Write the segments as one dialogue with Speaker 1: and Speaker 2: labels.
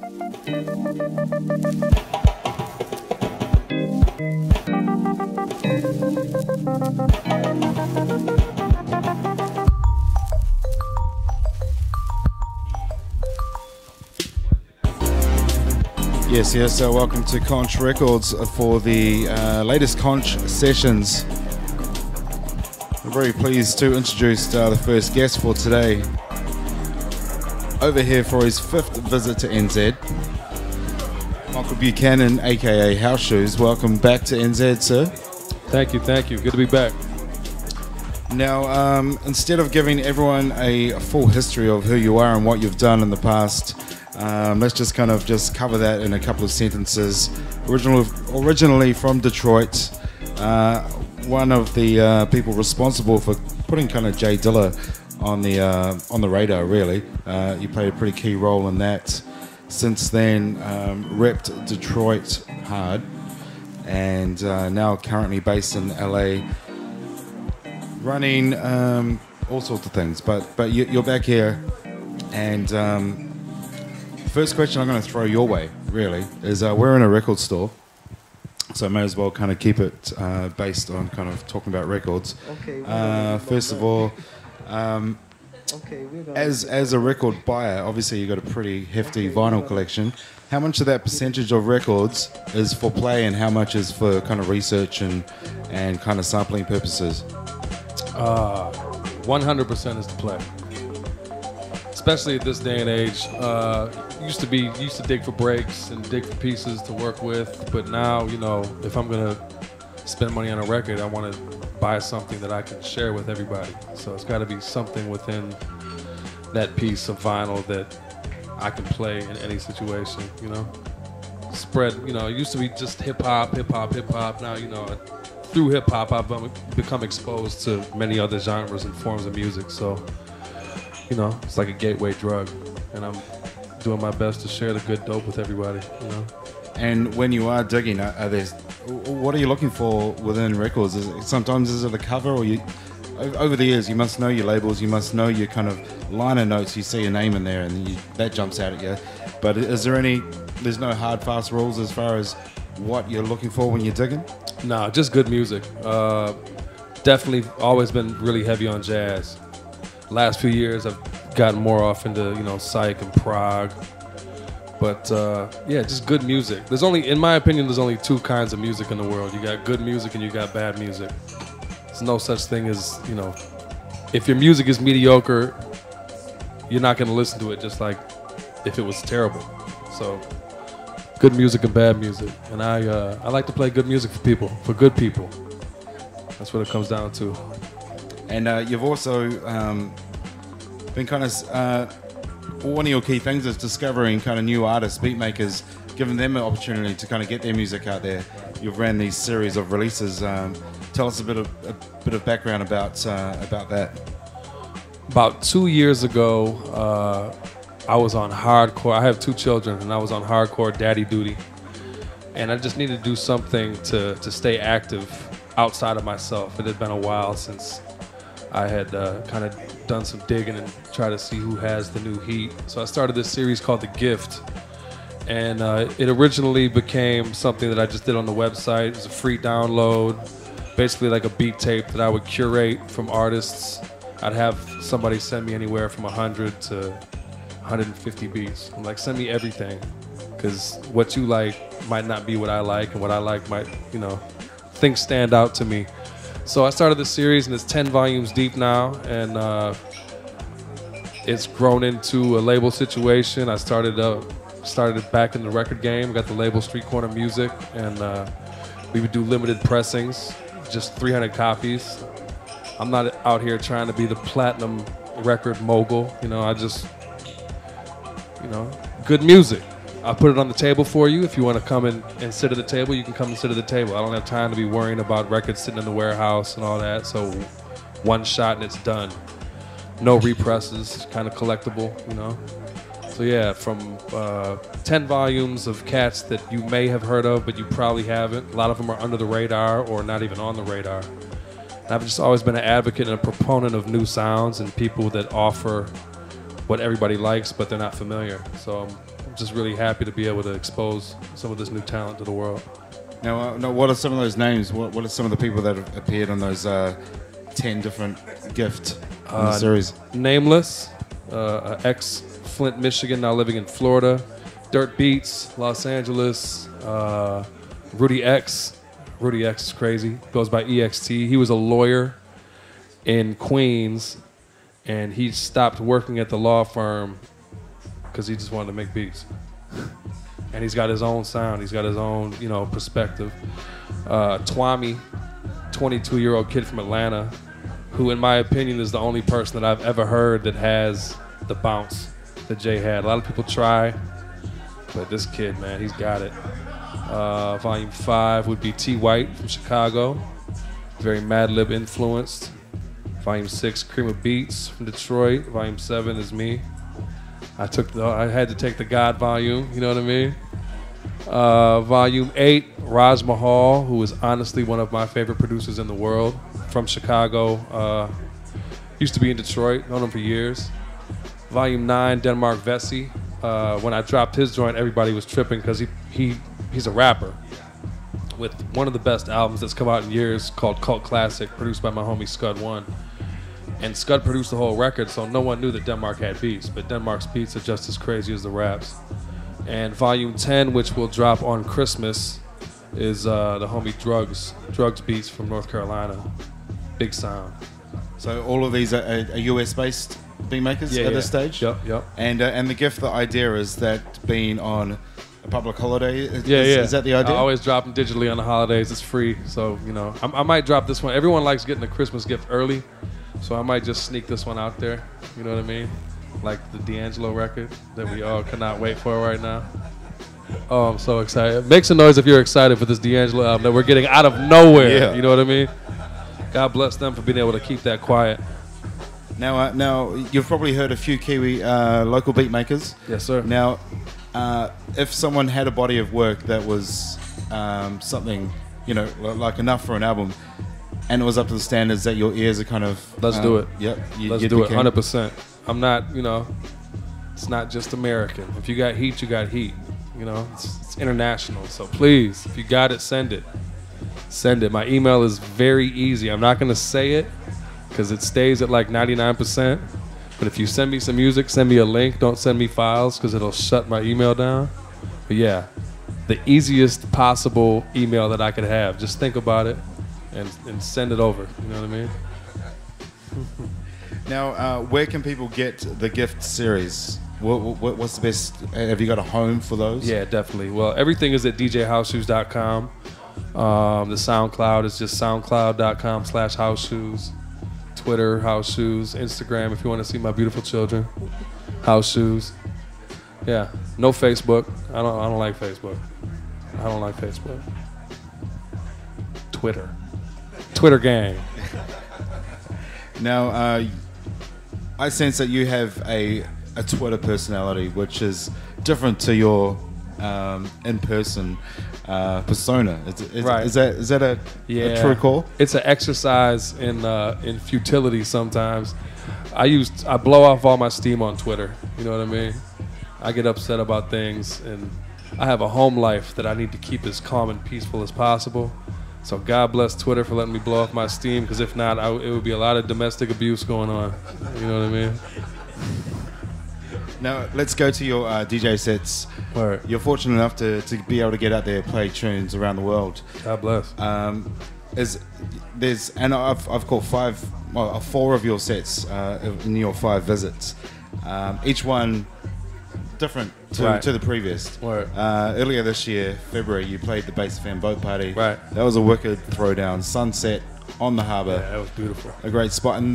Speaker 1: Yes, welcome to Conch Records for the latest Conch sessions. We're very pleased to introduce the first guest for today. Over here for his 5th visit to NZ, Michael Buchanan, aka HouseShoes. Welcome back to NZ, sir.
Speaker 2: Thank you. Good to be back.
Speaker 1: Now, instead of giving everyone a full history of who you are and what you've done in the past, let's just kind of just cover that in a couple of sentences. Originally from Detroit, one of the people responsible for putting kind of Jay Dilla on the radar, really. You played a pretty key role in that. Since then, repped Detroit hard, and now currently based in LA, running all sorts of things. But you're back here, and first question I'm going to throw your way, really, is we're in a record store, so I may as well kind of keep it based on kind of talking about records.
Speaker 3: Okay.
Speaker 1: First of all, as a record buyer, obviously you've got a pretty hefty vinyl collection. How much of that percentage of records is for play, and how much is for kind of research and kind of sampling purposes?
Speaker 2: 100% is to play. Especially at this day and age. Used to dig for breaks and dig for pieces to work with, but now, you know, if I'm gonna spend money on a record, I want to buy something that I can share with everybody. So it's got to be something within that piece of vinyl that I can play in any situation, you know. Spread, you know, it used to be just hip hop. Now, you know, through hip hop, I've become exposed to many other genres and forms of music. So, you know, it's like a gateway drug, and I'm doing my best to share the good dope with everybody, you know.
Speaker 1: And when you are digging, what are you looking for within records? Sometimes is it a cover, or over the years you must know your labels, you must know your kind of liner notes. You see your name in there, and that jumps out at you. But is there there's no hard fast rules as far as what you're looking for when you're digging?
Speaker 2: No, just good music. Definitely always been really heavy on jazz. Last few years I've gotten more off into, you know, psych and prog. But yeah, just good music. In my opinion, there's only 2 kinds of music in the world. You got good music and you got bad music. There's no such thing as, you know, if your music is mediocre, you're not going to listen to it just like if it was terrible. So good music and bad music. And I like to play good music for people, for good people. That's what it comes down to.
Speaker 1: And you've also been kind of... one of your key things is discovering kind of new artists, beat makers, giving them an opportunity to kind of get their music out there. You've ran these series of releases. Tell us a bit of background about that.
Speaker 2: About 2 years ago, I was on hardcore. I have 2 children, and I was on hardcore daddy duty. And I just needed to do something to stay active outside of myself. It had been a while since I had kind of done some digging and try to see who has the new heat. So I started this series called The Gift, and it originally became something that I just did on the website. It was a free download, basically like a beat tape that I would curate from artists. I'd have somebody send me anywhere from 100 to 150 beats. I'm like, send me everything, because what you like might not be what I like, and what I like might, you know, things stand out to me. So I started this series, and it's 10 volumes deep now, and it's grown into a label situation. I started it back in the record game. Got the label Street Corner Music, and we would do limited pressings, just 300 copies. I'm not out here trying to be the platinum record mogul. You know, I just, you know, good music. I'll put it on the table for you. If you want to come and sit at the table, you can come and sit at the table. I don't have time to be worrying about records sitting in the warehouse and all that. So one shot and it's done. No represses, kind of collectible, you know. So yeah, from 10 volumes of cats that you may have heard of, but you probably haven't. A lot of them are under the radar or not even on the radar. And I've just always been an advocate and a proponent of new sounds and people that offer what everybody likes, but they're not familiar. So I'm just really happy to be able to expose some of this new talent to the world.
Speaker 1: Now, what are some of those names? What are some of the people that have appeared on those 10 different gift series?
Speaker 2: Nameless, ex-Flint, Michigan, now living in Florida. Dirt Beats, Los Angeles. Rudy X. Rudy X is crazy. Goes by EXT. He was a lawyer in Queens, and he stopped working at the law firm because he just wanted to make beats. And he's got his own sound. He's got his own, perspective. Twami, 22-year-old kid from Atlanta, who, in my opinion, is the only person that I've ever heard that has the bounce that Jay had. A lot of people try, but this kid, man, he's got it. Volume 5 would be T. White from Chicago, very Madlib influenced. Volume 6, Cream of Beats from Detroit. Volume 7 is me. I had to take the God volume, you know what I mean? Volume 8, Raj Mahal, who is honestly one of my favorite producers in the world, from Chicago. Used to be in Detroit, known him for years. Volume 9, Denmark Vesey. When I dropped his joint, everybody was tripping because he's a rapper with one of the best albums that's come out in years called Cult Classic, produced by my homie Scud One. And Scud produced the whole record, so no one knew that Denmark had beats, but Denmark's beats are just as crazy as the raps. And Volume 10, which will drop on Christmas, is the homie Drugs Beats from North Carolina. Big sound.
Speaker 1: So all of these are US-based beat makers at this stage?
Speaker 2: Yep.
Speaker 1: And the gift, the idea is that being on a public holiday,
Speaker 2: is
Speaker 1: that the idea?
Speaker 2: I always drop them digitally on the holidays. It's free, so, I might drop this one. Everyone likes getting a Christmas gift early. So I might just sneak this one out there, you know what I mean? Like the D'Angelo record that we all cannot wait for right now. Oh, I'm so excited. Make some noise if you're excited for this D'Angelo album that we're getting out of nowhere, you know what I mean? God bless them for being able to keep that quiet.
Speaker 1: Now you've probably heard a few Kiwi local beat makers.
Speaker 2: Yes, sir.
Speaker 1: Now, if someone had a body of work that was something, like enough for an album, and it was up to the standards that your ears are kind of...
Speaker 2: Let's do it.
Speaker 1: Yep.
Speaker 2: Let's do it, 100%. I'm not, it's not just American. If you got heat, you got heat. It's international. So please, if you got it, send it. Send it. My email is very easy. I'm not going to say it because it stays at like 99%. But if you send me some music, send me a link. Don't send me files because it'll shut my email down. But yeah, the easiest possible email that I could have. Just think about it. And send it over, you know what I mean?
Speaker 1: Now, where can people get the gift series? What's the best? Have you got a home for those?
Speaker 2: Yeah, definitely. Well, everything is at DJHouseShoes.com. The SoundCloud is just SoundCloud.com/HouseShoes. Twitter, HouseShoes. Instagram, if you want to see my beautiful children, HouseShoes. Yeah, no Facebook. I don't like Facebook. I don't like Facebook. Twitter gang.
Speaker 1: Now, I sense that you have a Twitter personality, which is different to your in-person persona.
Speaker 2: Right.
Speaker 1: Is that a true call?
Speaker 2: It's an exercise in futility sometimes. I blow off all my steam on Twitter. You know what I mean? I get upset about things, and I have a home life that I need to keep as calm and peaceful as possible. So God bless Twitter for letting me blow off my steam, because if not, it would be a lot of domestic abuse going on. You know what I mean? Now,
Speaker 1: let's go to your DJ sets.
Speaker 2: Right.
Speaker 1: You're fortunate enough to be able to get out there and play tunes around the world.
Speaker 2: God bless.
Speaker 1: I've caught 4 of your sets in your 5 visits. Each one different to the previous.
Speaker 2: Right.
Speaker 1: Earlier this year, February, you played the BaseFM boat party.
Speaker 2: Right.
Speaker 1: That was a wicked throwdown. Sunset on the harbour.
Speaker 2: Yeah, that was beautiful.
Speaker 1: A great spot. And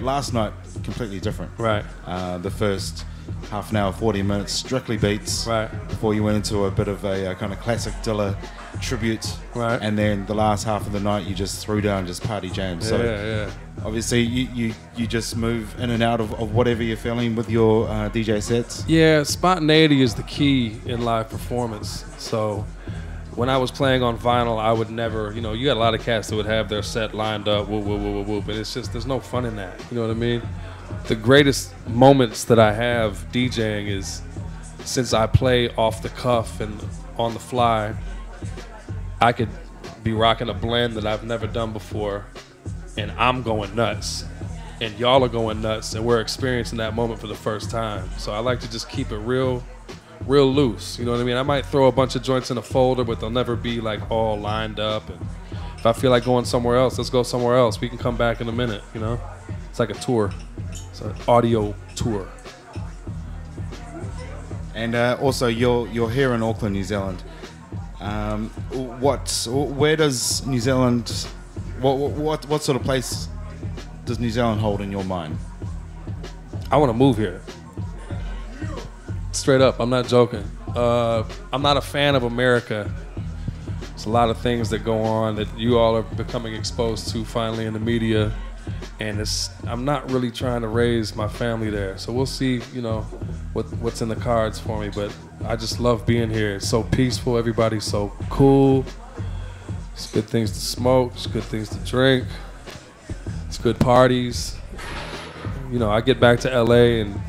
Speaker 1: last night, completely different.
Speaker 2: Right.
Speaker 1: The first half an hour, 40 minutes, strictly beats.
Speaker 2: Right.
Speaker 1: Before you went into a bit of a kind of classic Dilla tribute.
Speaker 2: Right.
Speaker 1: And then the last half of the night, you just threw down just party jams.
Speaker 2: Yeah.
Speaker 1: Obviously, you just move in and out of whatever you're feeling with your DJ sets.
Speaker 2: Yeah, spontaneity is the key in live performance. So when I was playing on vinyl, I would never, you got a lot of cats that would have their set lined up, whoop, whoop, whoop, whoop, but it's just, there's no fun in that. You know what I mean? The greatest moments that I have DJing is since I play off the cuff and on the fly, I could be rocking a blend that I've never done before, and I'm going nuts, and y'all are going nuts, and we're experiencing that moment for the first time. So I like to just keep it real loose. You know what I mean? I might throw a bunch of joints in a folder, but they'll never be like all lined up. And if I feel like going somewhere else, let's go somewhere else. We can come back in a minute, you know? It's like a tour. It's an audio tour.
Speaker 1: And also, you're here in Auckland, New Zealand. Where does New Zealand, what sort of place does New Zealand hold in your mind?
Speaker 2: I want to move here. Straight up, I'm not joking. I'm not a fan of America. There's a lot of things that go on that you all are becoming exposed to finally in the media, and I'm not really trying to raise my family there. So we'll see, you know, what's in the cards for me. But I just love being here. It's so peaceful. Everybody's so cool. It's good things to smoke. It's good things to drink. It's good parties. You know, I get back to LA and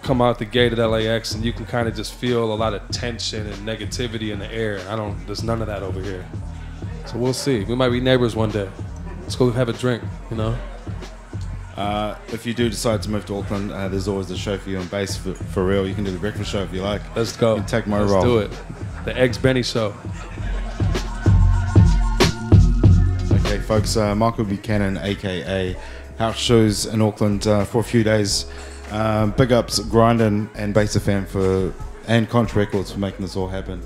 Speaker 2: come out the gate at LAX, and you can kind of just feel a lot of tension and negativity in the air. There's none of that over here. So we'll see. We might be neighbors one day. Let's go have a drink, you know?
Speaker 1: If you do decide to move to Auckland, there's always a show for you on Base for real. You can do the breakfast show if you like.
Speaker 2: Let's go.
Speaker 1: You can take my
Speaker 2: role. Let's do it. The Eggs Benny Show.
Speaker 1: Okay, folks, Michael Buchanan, a.k.a. HouseShoes in Auckland for a few days. Big ups Grindin and BaseFM and Conch Records for making this all happen.